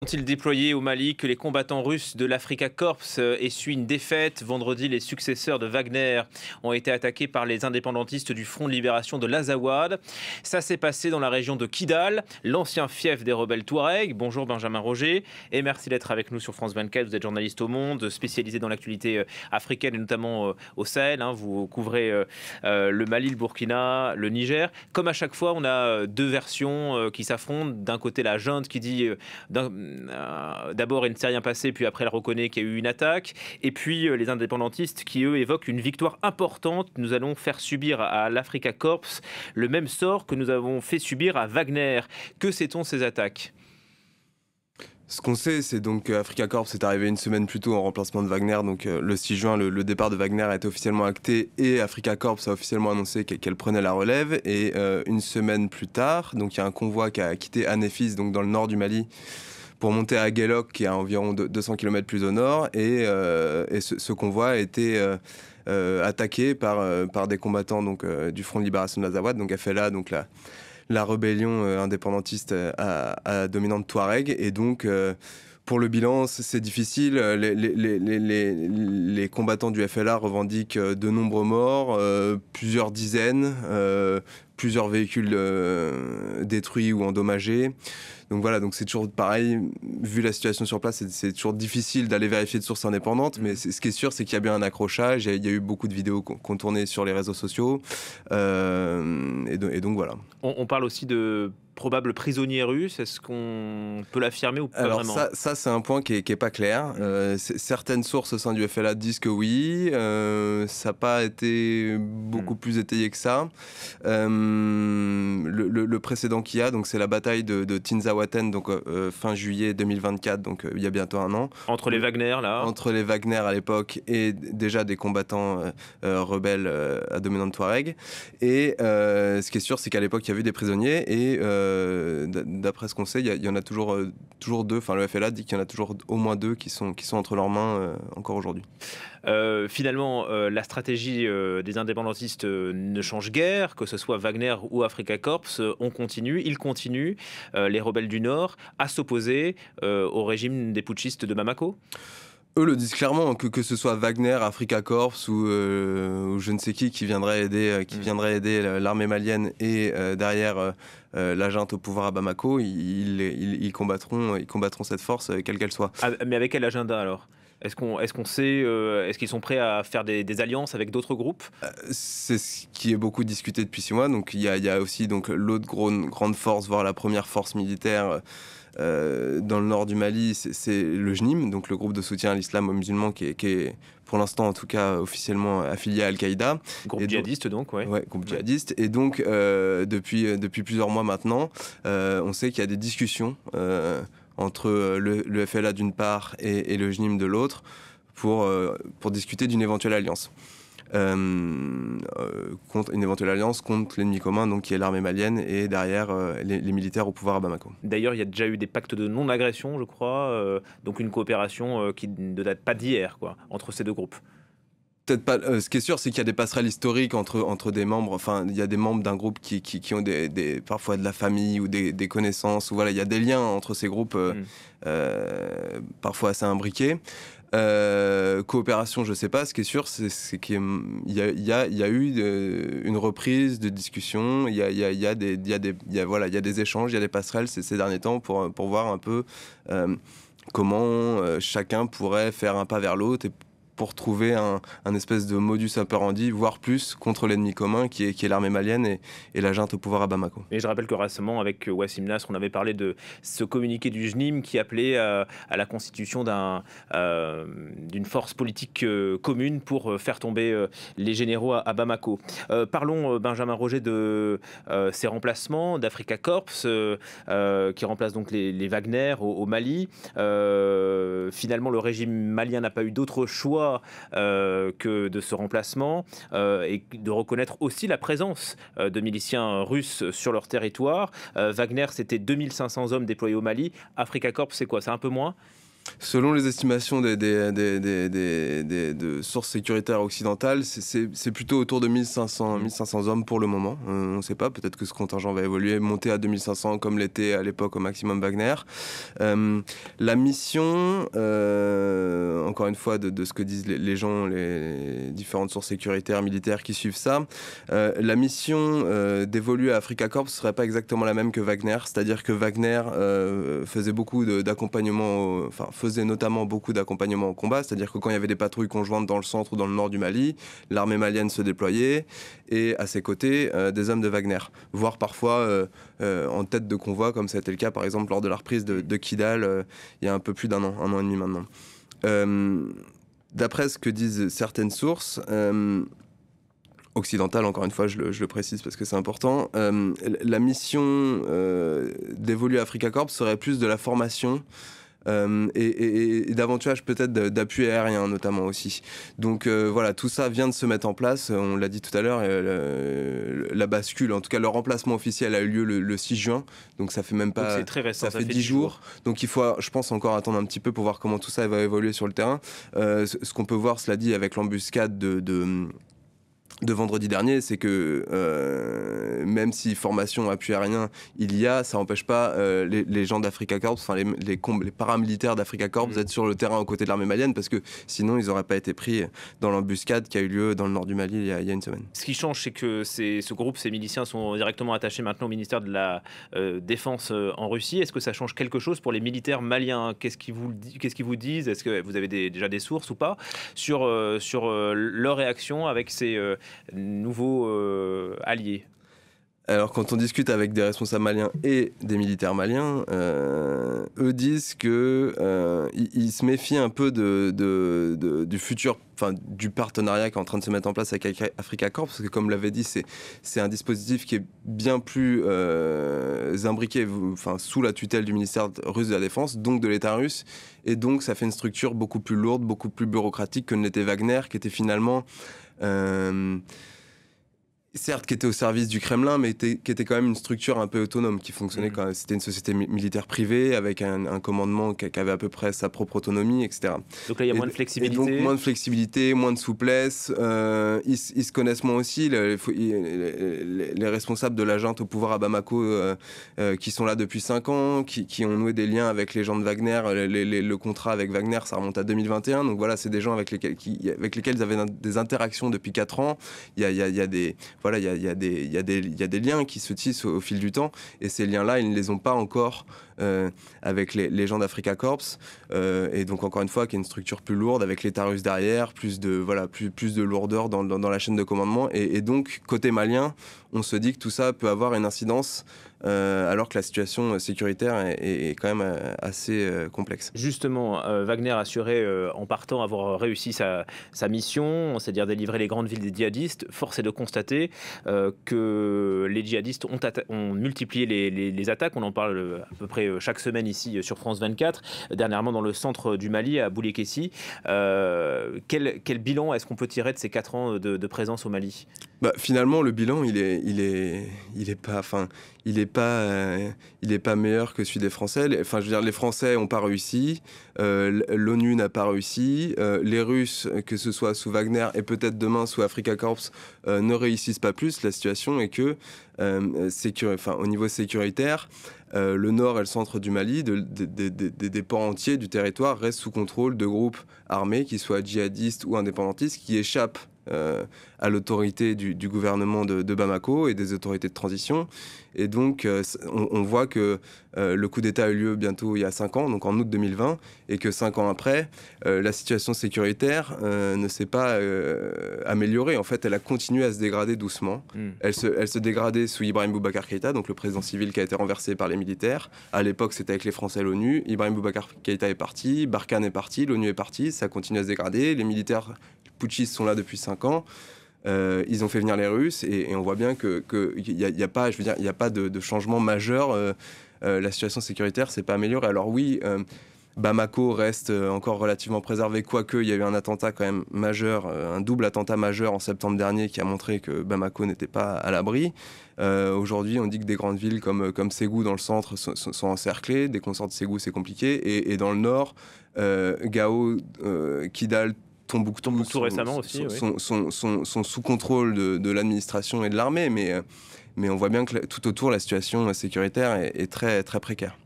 Ont-ils déployé au Mali que les combattants russes de l'Afrika Korps essuient une défaite? Vendredi, les successeurs de Wagner ont été attaqués par les indépendantistes du Front de libération de l'Azawad. Ça s'est passé dans la région de Kidal, l'ancien fief des rebelles Touaregs. Bonjour Benjamin Roger et merci d'être avec nous sur France 24. Vous êtes journaliste au Monde, spécialisé dans l'actualité africaine et notamment au Sahel. Vous couvrez le Mali, le Burkina, le Niger. Comme à chaque fois, on a deux versions qui s'affrontent. D'un côté, la junte qui dit d'abord il ne s'est rien passé, puis après elle reconnaît qu'il y a eu une attaque, et puis les indépendantistes qui eux évoquent une victoire importante. Nous allons faire subir à l'Afrika Korps le même sort que nous avons fait subir à Wagner. Que sait-on de ces attaques? Ce qu'on sait, c'est donc qu'Afrika Korps est arrivé une semaine plus tôt en remplacement de Wagner. Donc le 6 juin, le départ de Wagner a été officiellement acté et Afrika Korps a officiellement annoncé qu'elle prenait la relève. Et une semaine plus tard, donc il y a un convoi qui a quitté Anefis, donc dans le nord du Mali, pour monter à Guelok, qui est à environ 200 km plus au nord. Et ce convoi a été attaqué par des combattants du Front de libération de l'Azawad, donc FLA, donc la rébellion indépendantiste à dominante Touareg. Et donc, pour le bilan, c'est difficile. Les combattants du FLA revendiquent de nombreux morts, plusieurs dizaines, plusieurs véhicules détruits ou endommagés. Donc voilà, donc c'est toujours pareil, vu la situation sur place, c'est toujours difficile d'aller vérifier de sources indépendantes, mais ce qui est sûr, c'est qu'il y a bien un accrochage, il y a eu beaucoup de vidéos qu'on tournait sur les réseaux sociaux, et donc voilà. On parle aussi de probables prisonniers russes. Est-ce qu'on peut l'affirmer ou pas? Alors vraiment? ça c'est un point qui est pas clair. Certaines sources au sein du FLA disent que oui, ça n'a pas été beaucoup plus étayé que ça. Le précédent qu'il y a, donc c'est la bataille de Tinzaouaten, donc fin juillet 2024, donc il y a bientôt un an. Entre les Wagner là. Entre les Wagner à l'époque et déjà des combattants rebelles à dominante Touareg. Et ce qui est sûr, c'est qu'à l'époque il y avait des prisonniers et d'après ce qu'on sait, il y en a toujours deux. Enfin, le FLA dit qu'il y en a toujours au moins deux qui sont entre leurs mains encore aujourd'hui. Finalement, la stratégie des indépendantistes ne change guère, que ce soit Wagner ou Afrika Korps. On continue, ils continuent, les rebelles du Nord, à s'opposer au régime des putschistes de Bamako. Eux le disent clairement, que ce soit Wagner, Afrika Korps ou je ne sais qui viendrait aider l'armée malienne et derrière la junte au pouvoir à Bamako, ils combattront cette force, quelle qu'elle soit. Ah, mais avec quel agenda alors? Est-ce qu'on sait, est-ce qu'ils sont prêts à faire des alliances avec d'autres groupes? C'est ce qui est beaucoup discuté depuis 6 mois. Donc il y a aussi l'autre grande force, voire la première force militaire dans le nord du Mali, c'est le JNIM, donc le groupe de soutien à l'islam musulman qui est pour l'instant en tout cas officiellement affilié à Al-Qaïda. Groupe djihadiste donc, ouais. Ouais, groupe djihadiste. Et donc depuis plusieurs mois maintenant, on sait qu'il y a des discussions entre le FLA d'une part et le JNIM de l'autre pour discuter d'une éventuelle alliance. Contre une éventuelle alliance contre l'ennemi commun, donc qui est l'armée malienne et derrière les militaires au pouvoir à Bamako. D'ailleurs, il y a déjà eu des pactes de non-agression, je crois, donc une coopération qui ne date pas d'hier, quoi, entre ces deux groupes. Peut-être pas. Ce qui est sûr, c'est qu'il y a des passerelles historiques entre des membres. Enfin, il y a des membres d'un groupe qui ont parfois de la famille ou des connaissances. Ou voilà, il y a des liens entre ces groupes parfois assez imbriqués. Coopération, je sais pas. Ce qui est sûr, c'est qu'il y a eu une reprise de discussion. Il y a des échanges, il y a des passerelles ces derniers temps pour voir un peu comment chacun pourrait faire un pas vers l'autre et pour trouver un espèce de modus operandi, voire plus, contre l'ennemi commun qui est l'armée malienne et la junte au pouvoir à Bamako. Et je rappelle que récemment, avec Wassim Nasr, on avait parlé de ce communiqué du JNIM qui appelait à la constitution d'une force politique commune pour faire tomber les généraux à Bamako. Parlons, Benjamin Roger, de ces remplacements d'Afrika Korps qui remplacent donc les Wagner au Mali. Finalement, le régime malien n'a pas eu d'autre choix que de ce remplacement et de reconnaître aussi la présence de miliciens russes sur leur territoire. Wagner, c'était 2500 hommes déployés au Mali. Afrika Korps, c'est quoi? C'est un peu moins? Selon les estimations de sources sécuritaires occidentales, c'est plutôt autour de 1500 hommes pour le moment. On ne sait pas, peut-être que ce contingent va évoluer, monter à 2500 comme l'était à l'époque au maximum Wagner. La mission, encore une fois, de ce que disent les gens, les différentes sources sécuritaires, militaires qui suivent ça, la mission dévolue à Afrika Korps ne serait pas exactement la même que Wagner, c'est-à-dire que Wagner faisait beaucoup d'accompagnement, faisait notamment beaucoup d'accompagnement au combat, c'est-à-dire que quand il y avait des patrouilles conjointes dans le centre ou dans le nord du Mali, l'armée malienne se déployait et à ses côtés, des hommes de Wagner, voire parfois en tête de convoi, comme ça a été le cas par exemple lors de la reprise de Kidal il y a un peu plus d'un an et demi maintenant. D'après ce que disent certaines sources, occidentale, encore une fois, je le précise parce que c'est important. La mission dévolue à Afrika Korps serait plus de la formation et davantage peut-être d'appui aérien notamment aussi. Donc voilà, tout ça vient de se mettre en place, on l'a dit tout à l'heure, la bascule, en tout cas le remplacement officiel a eu lieu le 6 juin, donc ça fait même pas... C'est très récent, ça fait 10 jours. Donc il faut, je pense, encore attendre un petit peu pour voir comment tout ça va évoluer sur le terrain. Ce qu'on peut voir, cela dit, avec l'embuscade de vendredi dernier, c'est que même si formation appui aérien il y a, ça n'empêche pas les gens d'Africa Korps, enfin les paramilitaires d'Africa Korps d'être sur le terrain aux côtés de l'armée malienne, parce que sinon ils n'auraient pas été pris dans l'embuscade qui a eu lieu dans le nord du Mali il y a une semaine. Ce qui change, c'est que ce groupe, ces miliciens sont directement attachés maintenant au ministère de la Défense en Russie. Est-ce que ça change quelque chose pour les militaires maliens? Qu'est-ce qu'ils vous disent? Est-ce que vous avez déjà des sources ou pas sur leur réaction avec ces nouveaux alliés? Alors, quand on discute avec des responsables maliens et des militaires maliens, eux disent que ils se méfient un peu du futur, enfin du partenariat qui est en train de se mettre en place avec Afrika Korps, parce que comme l'avait dit, c'est un dispositif qui est bien plus imbriqué, enfin sous la tutelle du ministère russe de la Défense, donc de l'État russe, et donc ça fait une structure beaucoup plus lourde, beaucoup plus bureaucratique que ne l'était Wagner, qui était finalement certes, qui était au service du Kremlin, mais qui était quand même une structure un peu autonome, qui fonctionnait quand même. C'était une société militaire privée, avec un commandement qui avait à peu près sa propre autonomie, etc. Donc là, il y a moins de flexibilité. Et donc moins de flexibilité, moins de souplesse. Ils se connaissent moins aussi. Les responsables de la junte au pouvoir à Bamako, qui sont là depuis 5 ans, qui ont noué des liens avec les gens de Wagner. Le contrat avec Wagner, ça remonte à 2021. Donc voilà, c'est des gens avec lesquels ils avaient des interactions depuis 4 ans. Il y a des... Voilà, il y a des liens qui se tissent au fil du temps, et ces liens-là, ils ne les ont pas encore avec les gens d'Africa Korps, et donc encore une fois, qui est une structure plus lourde, avec l'État russe derrière, plus de lourdeur dans la chaîne de commandement, et donc, côté malien, on se dit que tout ça peut avoir une incidence, alors que la situation sécuritaire est quand même assez complexe. Justement, Wagner assurait en partant avoir réussi sa mission, c'est-à-dire délivrer les grandes villes des djihadistes. Force est de constater que les djihadistes ont multiplié les attaques. On en parle à peu près chaque semaine ici sur France 24. Dernièrement dans le centre du Mali, à Boulekessi. Quel bilan est-ce qu'on peut tirer de ces 4 ans de présence au Mali? Finalement, le bilan, il est pas meilleur que celui des Français. Enfin, je veux dire, les Français n'ont pas réussi, l'ONU n'a pas réussi, les Russes, que ce soit sous Wagner et peut-être demain sous Afrika Korps, ne réussissent pas plus. La situation est que, au niveau sécuritaire, le nord et le centre du Mali, des pans entiers du territoire restent sous contrôle de groupes armés, qu'ils soient djihadistes ou indépendantistes, qui échappent à l'autorité du gouvernement de Bamako et des autorités de transition. Et donc, on voit que le coup d'État a eu lieu bientôt il y a 5 ans, donc en août 2020, et que 5 ans après, la situation sécuritaire ne s'est pas améliorée. En fait, elle a continué à se dégrader doucement. Elle se dégradait sous Ibrahim Boubacar Keïta, donc le président civil qui a été renversé par les militaires. À l'époque, c'était avec les Français et l'ONU. Ibrahim Boubacar Keïta est parti, Barkhane est parti, l'ONU est partie, ça continue à se dégrader. Les militaires putschistes sont là depuis 5 ans. Ils ont fait venir les Russes et on voit bien qu'il n'y a pas, de changement majeur. La situation sécuritaire s'est pas améliorée. Alors oui, Bamako reste encore relativement préservé, quoique il y a eu un attentat quand même majeur, un double attentat majeur en septembre dernier qui a montré que Bamako n'était pas à l'abri. Aujourd'hui, on dit que des grandes villes comme Ségou dans le centre sont encerclées. Dès qu'on sort de Ségou, c'est compliqué. Et dans le nord, Gao, Kidal, Tombouctou récemment aussi, sont sous contrôle de l'administration et de l'armée. Mais on voit bien que tout autour, la situation sécuritaire est très, très précaire.